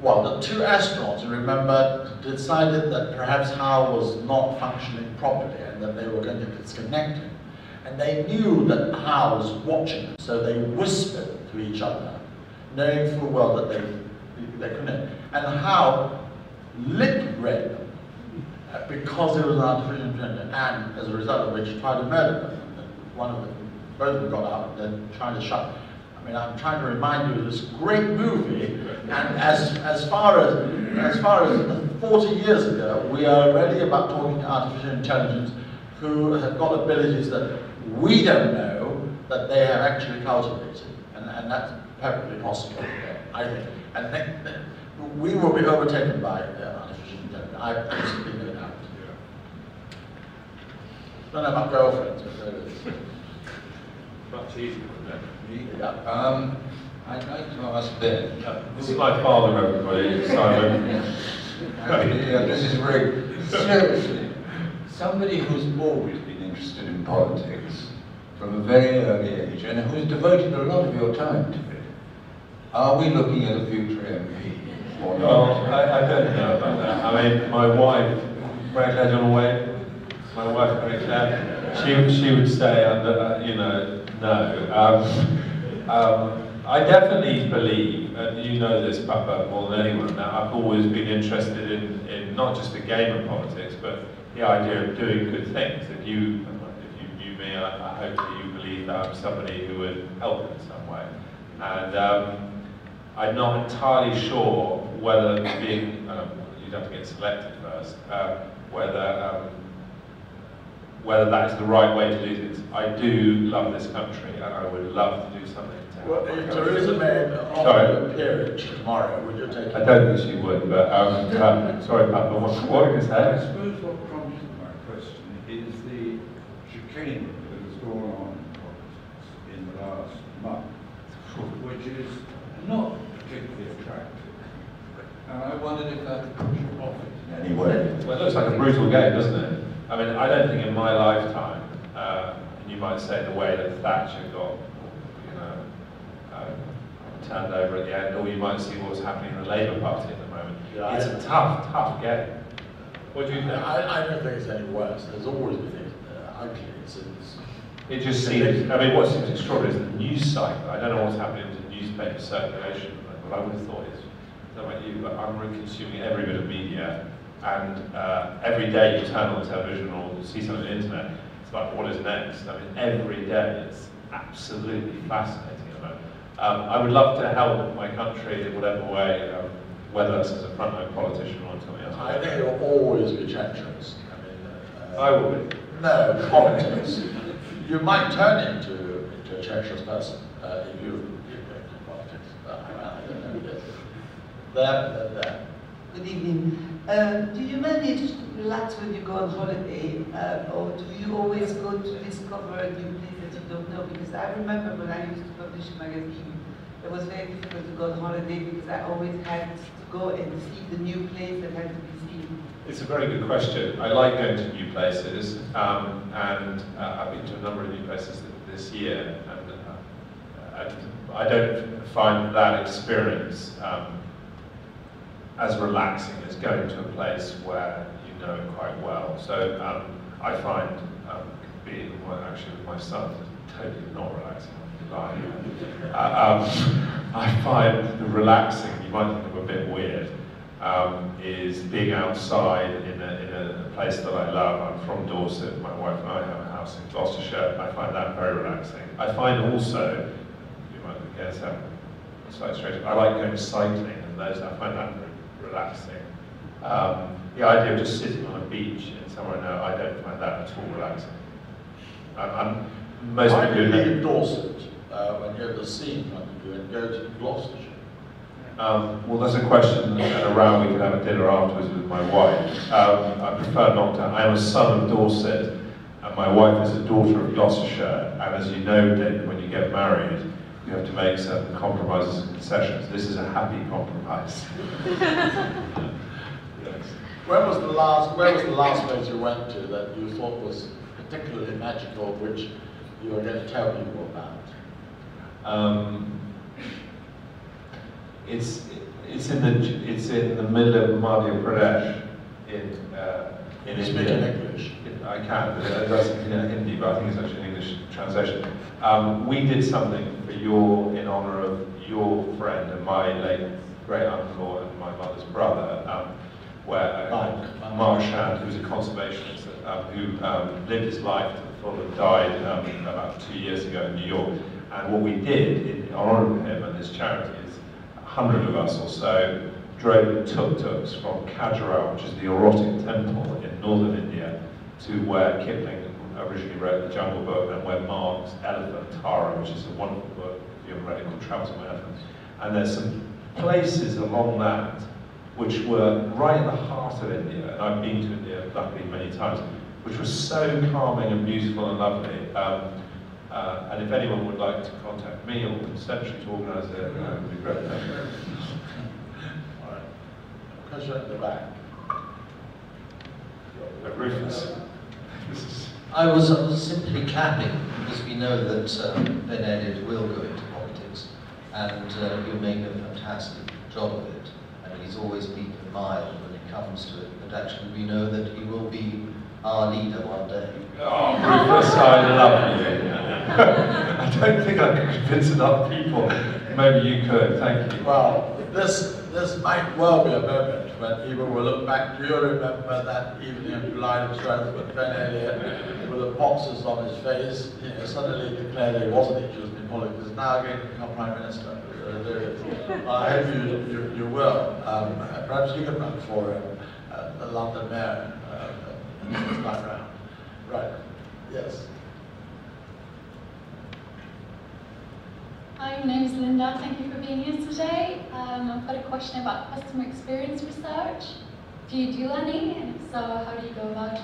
[SPEAKER 1] 2 astronauts, you remember, decided that perhaps HAL was not functioning properly and that they were going to disconnect it. And they knew that HAL was watching them, so they whispered to each other, knowing full well that they couldn't. And HAL lip-read them because it was an artificial intelligence, and as a result of which tried to murder them. Both of them got out and then tried to shut. I mean, I'm trying to remind you of this great movie, and as far as 40 years ago, we are already about talking to artificial intelligence who have got abilities that we don't know that they have actually cultivated, and that's perfectly possible today, I think. And we will be overtaken by artificial intelligence. I absolutely know that. I don't know about girlfriends, but there it is.
[SPEAKER 2] Much easier than that.
[SPEAKER 1] Yeah.
[SPEAKER 10] I'd like to ask Ben.
[SPEAKER 3] This is my father, everybody, Simon.
[SPEAKER 10] This is very seriously. Somebody who's always been interested in politics from a very early age and who's devoted a lot of your time to it. Are we looking at a future MP or not?
[SPEAKER 3] Well, I don't know about that. I mean, my wife, Claire, do you want to wait? My wife, Claire, she would say, no. I definitely believe, and you know this, Papa, more than anyone, that I've always been interested in not just the game of politics, but the idea of doing good things. If you knew me, I hope that you believe that I'm somebody who would help in some way. And I'm not entirely sure whether being, you'd have to get selected first, whether that is the right way to do things. I do love this country, and I would love to do something to help.
[SPEAKER 1] Well, if Theresa May offered a peerage tomorrow, would you take it?
[SPEAKER 3] I don't think she would, but sorry, Papa, what did you say?
[SPEAKER 11] I suppose what prompted my question is the chicane that has gone on in the last month, which is not particularly attractive. And I wondered if that could push you off it in any way.
[SPEAKER 3] Well, it looks like a brutal game, doesn't it? I mean, I don't think in my lifetime, and you might say the way that Thatcher got, turned over at the end, or you might see what's happening in the Labour Party at the moment.
[SPEAKER 1] Yeah,
[SPEAKER 3] it's a tough game. What do you think?
[SPEAKER 1] I don't think it's any worse. There's always been ugly.
[SPEAKER 3] It just seems, I mean, what seems extraordinary is the news cycle. I don't know what's happening to newspaper circulation, but I would have thought it's, I don't know about you, but I'm consuming every bit of media, and every day you turn on the television or see something on the internet, it's like, what is next? I mean, every day it's absolutely fascinating. I would love to help my country in whatever way. whether that's as a frontline politician or something else.
[SPEAKER 1] I think you'll always be treacherous.
[SPEAKER 3] I will be.
[SPEAKER 1] No, politics. You might turn into a treacherous person if you go into politics. I don't know. There.
[SPEAKER 12] Good evening. Do you manage to relax when you go on holiday, or do you always go to discover a new place that you don't know? Because I remember when I used to publish a magazine, it was very difficult to go on holiday because I always had to go and see the new place that had to be seen.
[SPEAKER 3] It's a very good question. I like going to new places, and I've been to a number of new places this year, and I don't find that experience as relaxing as going to a place where you know it quite well. So I find being, well, actually with my son, totally not relaxing. I find the relaxing, you might think of a bit weird, is being outside in a place that I love. I'm from Dorset, my wife and I have a house in Gloucestershire. I find that very relaxing. I find also, you might guess have a slight strange, I like going cycling, and I find that very relaxing. The idea of just sitting on a beach in somewhere now, I don't find that at all relaxing. Most
[SPEAKER 1] Why
[SPEAKER 3] people
[SPEAKER 1] do
[SPEAKER 3] do
[SPEAKER 1] you leave Dorset when you have the sea in front of you and go to Gloucestershire?
[SPEAKER 3] Well, that's a question and a row we could have a dinner afterwards with my wife. I prefer not to. I am a son of Dorset, and my wife is a daughter of Gloucestershire. And as you know, David, when you get married, you have to make certain compromises and concessions. This is a happy compromise. Yes.
[SPEAKER 1] Where was the last place you went to that you thought was particularly magical, which you were going to tell people about?
[SPEAKER 3] It's in the middle of Madhya Pradesh in
[SPEAKER 1] You speak
[SPEAKER 3] India.
[SPEAKER 1] in English.
[SPEAKER 3] I can, but it doesn't in Hindi, but I think it's actually an English translation. We did something in honour of your friend and my late great uncle and my mother's brother, where Mark Shand, who's a conservationist, who lived his life to the full and died about 2 years ago in New York. And what we did in honour of him and his charity is 100 of us or so drove in tuk-tuks from Khajuraho, which is the erotic temple in northern India, to where Kipling originally wrote the Jungle Book, and where Mark's Elephant, Tara, which is a wonderful book, if you haven't read it, called Travels on Elephants. And there's some places along that which were right in the heart of India, and I've been to India luckily many times, which was so calming and beautiful and lovely. And if anyone would like to contact me or Quintessentially to organise it, it would be great.
[SPEAKER 1] All right. Question at the back.
[SPEAKER 3] Rufus.
[SPEAKER 13] I was simply clapping because we know that Ben Elliot will go into politics, and he'll make a fantastic job of it. And he's always been mild when it comes to it. But actually, we know that he will be our leader one day.
[SPEAKER 3] Oh, Rufus, I love you. I don't think I could convince enough people. Maybe you could. Thank you.
[SPEAKER 1] Well, this might well be a moment when people will look back. Do you remember that evening of July the 12th with Ben Elliot with the boxes on his face, suddenly declared he wasn't interested in politics, now going to become Prime Minister? I hope you will. Perhaps you can run for the London Mayor this time round. Right. Yes.
[SPEAKER 14] Hi, my name is Linda. Thank you for being here today. I've got a question about customer experience research. Do you do any? And if so, how do you go about it?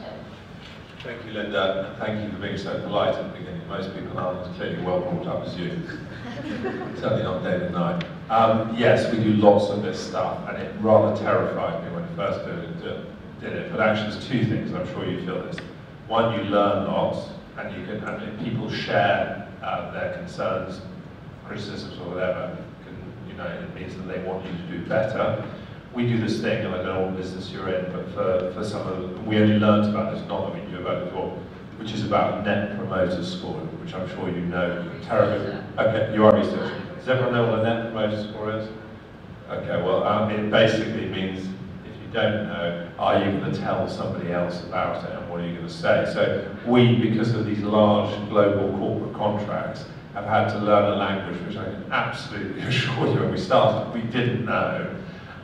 [SPEAKER 3] Thank you, Linda. Thank you for being so polite at the beginning. Most people aren't as clearly well brought up as you. Certainly not David and I. Yes, we do lots of this stuff, and it rather terrified me when I first did it. But actually, there's two things. I'm sure you feel this. One, you learn lots, and if people share their concerns, criticisms, or whatever. It means that they want you to do better. We do this thing, and I don't know what business you're in, but for some of them, we only learned about this, not that we knew about it before, which is about Net Promoter Score, which I'm sure you know terribly. Okay, you are researching. Does everyone know what a Net Promoter Score is? Okay, well, it basically means, if you don't know, are you going to tell somebody else about it, and what are you going to say? So we, because of these large global corporate contracts, have had to learn a language which I can absolutely assure you when we started we didn't know,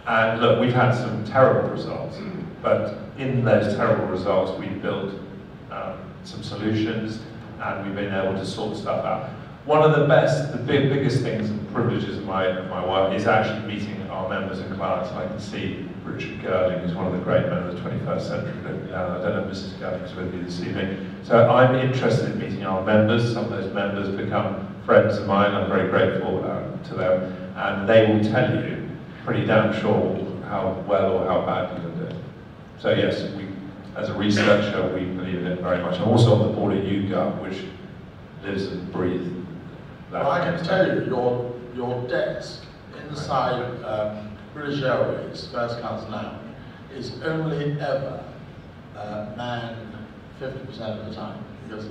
[SPEAKER 3] And look, we've had some terrible results, but in those terrible results, we've built some solutions, and we've been able to sort stuff out. One of the biggest things and privileges of my work is actually meeting our members and clients. I can see Richard Girling, who's one of the great men of the 21st century. I don't know if Mrs. Girling's with you this evening. So I'm interested in meeting our members. Some of those members become friends of mine. I'm very grateful to them. And they will tell you, pretty damn sure, how well or how bad you're doing. So yes, as a researcher, we believe in it very much. I'm also on the board of YouGov, which lives and breathes.
[SPEAKER 1] Well, I can tell you, your desk inside British Airways, first comes now, is only ever manned 50% of the time, because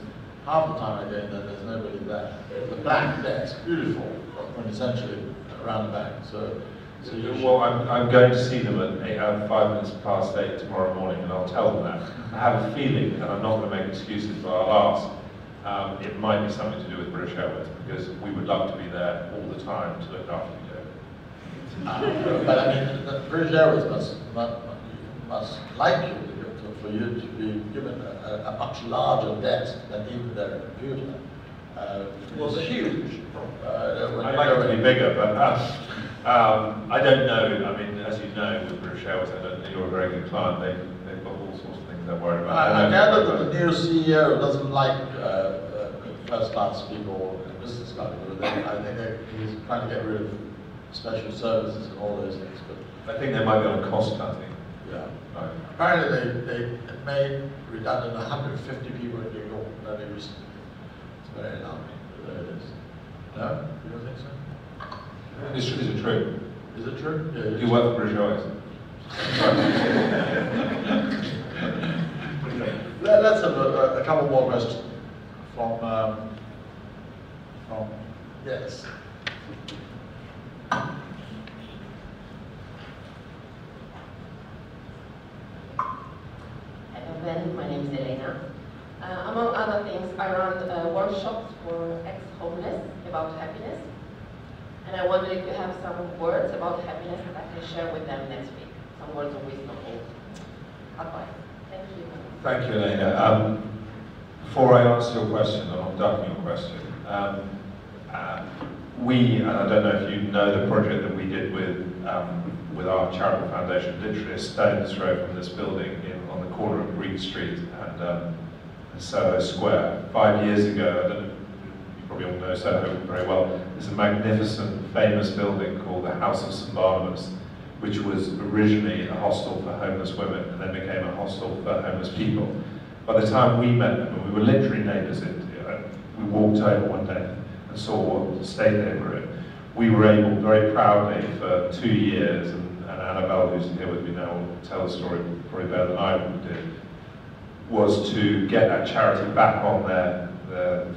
[SPEAKER 1] half the time I go in there, there's nobody there. The black desk, beautiful, quintessentially around the back. So
[SPEAKER 3] well, I'm going to see them at 5 minutes past 8 tomorrow morning, and I'll tell them that. I have a feeling, and I'm not going to make excuses, but I'll ask. It might be something to do with British Airways, because we would love to be there all the time to look after you.
[SPEAKER 1] But I mean, the British Airways must like you for you to be given a much larger desk than even their computer.
[SPEAKER 3] Well, they're huge.
[SPEAKER 1] I'd
[SPEAKER 3] like it to be bigger, but I don't know. I mean, as you know, with British Airways, you're a very good client. They've got all sorts of things they're worried about.
[SPEAKER 1] I gather that the new CEO doesn't like first-class people and business class people. I think he's trying to get rid of special services and all those things. But
[SPEAKER 3] I think they might be on cost cutting.
[SPEAKER 1] Yeah. Right. Apparently they made redundant 150 people in New York very recently. It's very alarming, but there it is. No? You don't think so?
[SPEAKER 3] Is it true?
[SPEAKER 1] Is it true? Yeah,
[SPEAKER 3] do you work for British Airways?
[SPEAKER 1] Let's have a couple more questions from yes.
[SPEAKER 15] Hello Ben, my name is Elena. Among other things, I run workshops for ex-homeless about happiness. And I wonder if you have some words about happiness that I can share with them next week. Some words of wisdom or advice. Thank you.
[SPEAKER 3] Thank you, Elena. Before I answer your question, and I'm ducking your question, and I don't know if you know the project that we did with our charitable foundation, literally a stone's throw from this building on the corner of Green Street and Soho Square. 5 years ago, I don't know, you probably all know Soho very well, there's a magnificent, famous building called the House of St Barnabas, which was originally a hostel for homeless women and then became a hostel for homeless people. By the time we met them, and we were literally neighbours, we walked over one day and saw what state they were in. We were able, very proudly, for 2 years, and Annabelle, who's here with me now, will tell the story probably better than I did, was to get that charity back on their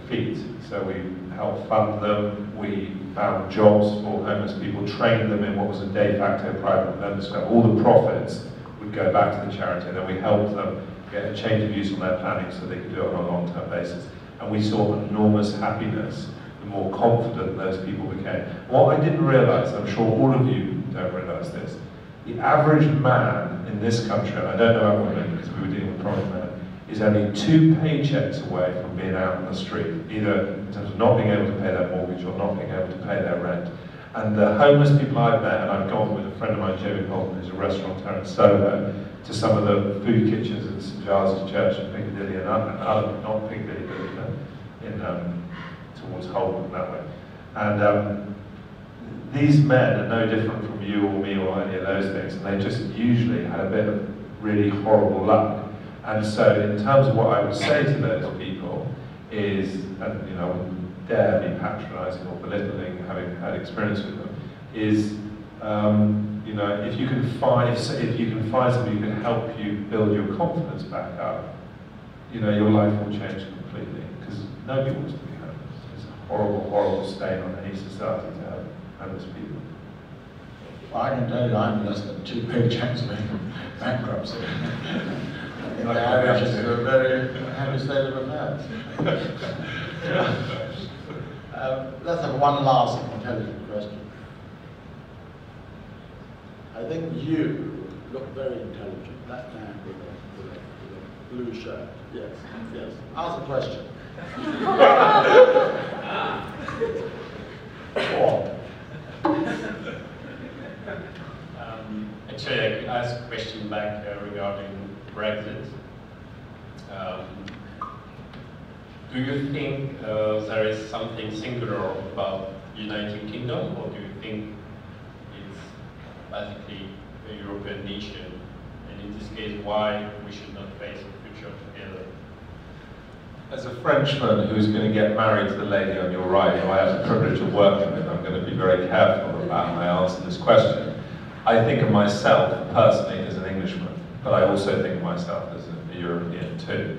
[SPEAKER 3] feet. So we helped fund them, we found jobs for homeless people, trained them in what was a de facto private members club. All the profits would go back to the charity, and then we helped them get a change of use on their planning so they could do it on a long-term basis. And we saw enormous happiness the more confident those people became. What I didn't realise, I'm sure all of you don't realise this, the average man in this country, and I don't know about women because we were dealing with prominent men, is only 2 paychecks away from being out on the street, either in terms of not being able to pay their mortgage or not being able to pay their rent. And the homeless people I've met, and I've gone with a friend of mine, Jamie Holton, who's a restaurateur in Soho, to some of the food kitchens at St Giles' Church in Piccadilly and other, not Piccadilly, but in towards Holborn that way. And these men are no different from you or me or any of those things, and they just usually had a bit of really horrible luck. And so in terms of what I would say to those people is, and I wouldn't dare be patronising or belittling having had experience with them, is if you can find somebody who can help you build your confidence back up, your life will change completely, because nobody wants to be homeless. It's a horrible, horrible stain on any society to have homeless people.
[SPEAKER 1] Well, I can tell you I'm less than 2 paychecks of bankruptcy. In the area, it's a very happy state of affairs. Let's have one last intelligent question. I think you look very intelligent. That man with a blue shirt. Yes, yes. Ask the question. Go on.
[SPEAKER 16] Actually, I could ask a question back regarding Brexit. Do you think there is something singular about United Kingdom, or do you think it's basically a European nation? And in this case, why we should not face a future together?
[SPEAKER 3] As a Frenchman who's going to get married to the lady on your right, who I have the privilege of working with, I'm going to be very careful about my answer to this question. I think of myself personally as an Englishman, but I also think of myself as a European too.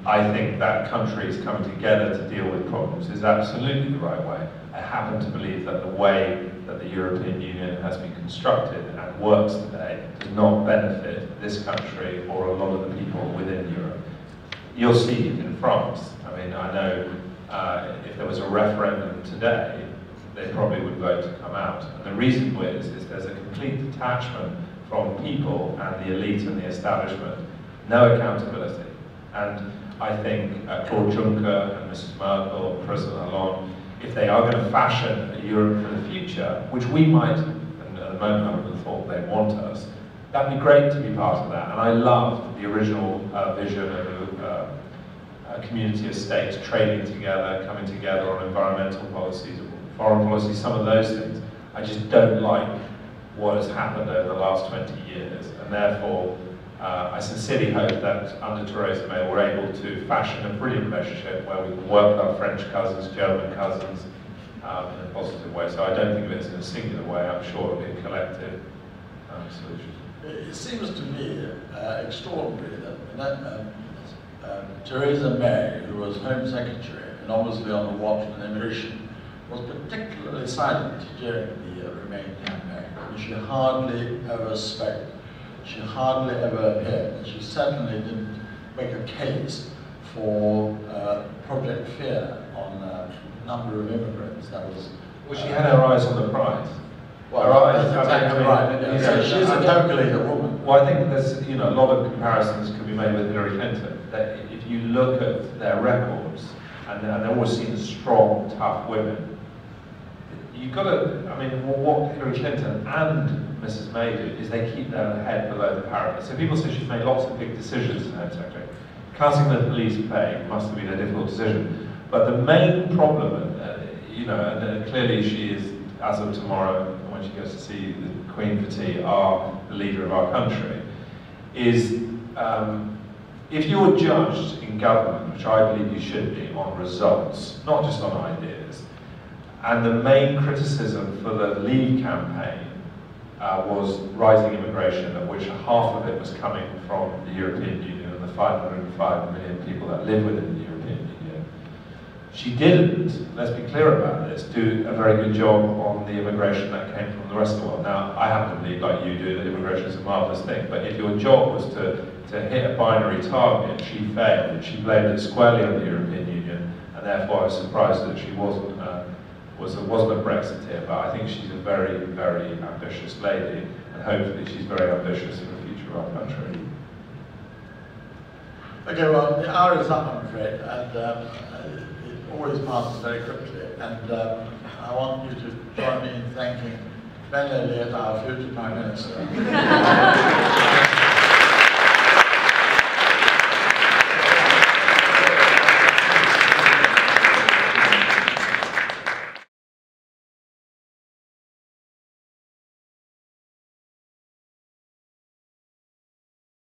[SPEAKER 3] I think that countries coming together to deal with problems is absolutely the right way. I happen to believe that the way that the European Union has been constructed and works today does not benefit this country or a lot of the people within Europe. You'll see in France. I mean, I know if there was a referendum today, they probably would vote to come out. And the reason is there's a complete detachment from people and the elite and the establishment, no accountability. And I think Claude Juncker and Mrs. Merkel, President Hollande, if they are going to fashion a Europe for the future, which we might, and at the moment I would have thought they want us, that'd be great to be part of that. And I love the original vision of a community of states trading together, coming together on environmental policies, foreign policy, some of those things. I just don't like what has happened over the last 20 years, and therefore I sincerely hope that under Theresa May we're able to fashion a brilliant relationship where we can work with our French cousins, German cousins in a positive way. So I don't think of it in a singular way. I'm sure it'll be a collective solution.
[SPEAKER 1] It seems to me extraordinary that Theresa May, who was Home Secretary and obviously on the watch for immigration, was particularly silent during the Remain campaign. I mean, she hardly ever spoke. She hardly ever appeared. And she certainly didn't make a case for Project Fear on a number of immigrants. That was.
[SPEAKER 3] Well, she had her eyes on the prize.
[SPEAKER 1] Well, that's exactly right. So she's a calculated woman.
[SPEAKER 3] Well, I think there's a lot of comparisons can be made with Hillary Clinton. That if you look at their records, and they're always seen as strong, tough women, you've got to, I mean, what Hillary Clinton and Mrs. May do is they keep their head below the parapet. So people say she's made lots of big decisions as Home Secretary. Cutting the police pay must have been a difficult decision. But the main problem, and clearly she is, as of tomorrow, when she goes to see the Queen for tea, the leader of our country, is if you're judged in government, which I believe you should be, on results, not just on ideas, and the main criticism for the Leave campaign was rising immigration, of which half of it was coming from the European Union and the 505 million people that live within the European Union. She didn't, let's be clear about this, do a very good job on the immigration that came from the rest of the world. Now, I happen to believe, like you do, that immigration is a marvellous thing, but if your job was to hit a binary target, she failed, and she blamed it squarely on the European Union, and therefore I was surprised that she wasn't a Brexiteer, but I think she's a very, very ambitious lady, and hopefully she's very ambitious for the future of our country.
[SPEAKER 1] Okay, well, the hour is up, I'm afraid, and it always passes very quickly, and I want you to join me in thanking Ben Elliot, our future Prime Minister.